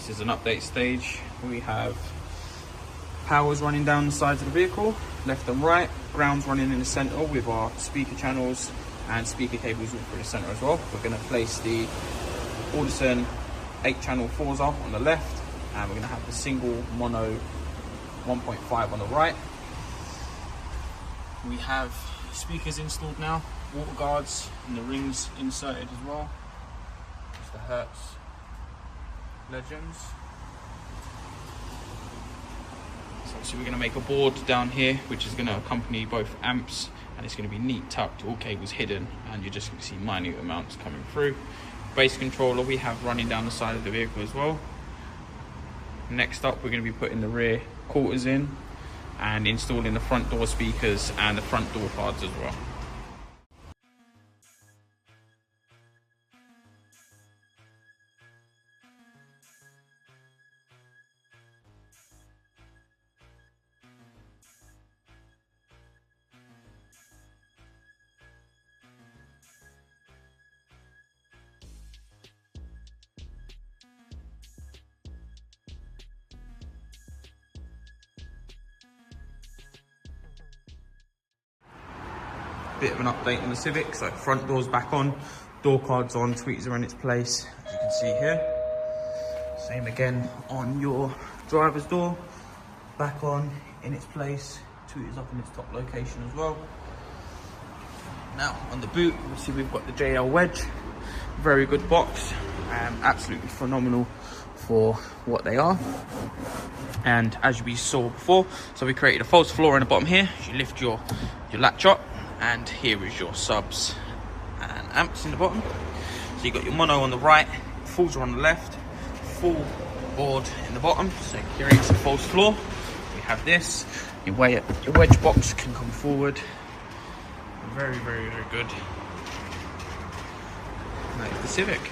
This is an update stage. We have powers running down the sides of the vehicle, left and right, grounds running in the center with our speaker channels and speaker cables all through the center as well. We're going to place the Audison 8-channel Forza on the left, and we're going to have the single mono 1.5 on the right. We have speakers installed now, water guards and the rings inserted as well. It's the Hertz Legends. So we're going to make a board down here which is going to accompany both amps, and it's going to be neat tucked, all cables hidden, and you're just going to see minute amounts coming through. Bass controller we have running down the side of the vehicle as well. Next up, we're going to be putting the rear quarters in and installing the front door speakers and the front door cards as well. Bit of an update on the Civic. So front door's back on, door cards on, tweeters are in its place, as you can see here. Same again on your driver's door, back on, in its place, tweeters up in its top location as well. Now on the boot, you see we've got the JL wedge, very good box, absolutely phenomenal for what they are. And as we saw before, so we created a false floor in the bottom here. You lift your latch up, and here is your subs and amps in the bottom. So you got your mono on the right, Forza on the left, full board in the bottom, so it creates a false floor. We have this, your wedge box can come forward. Very, very, very good. And that is the Civic.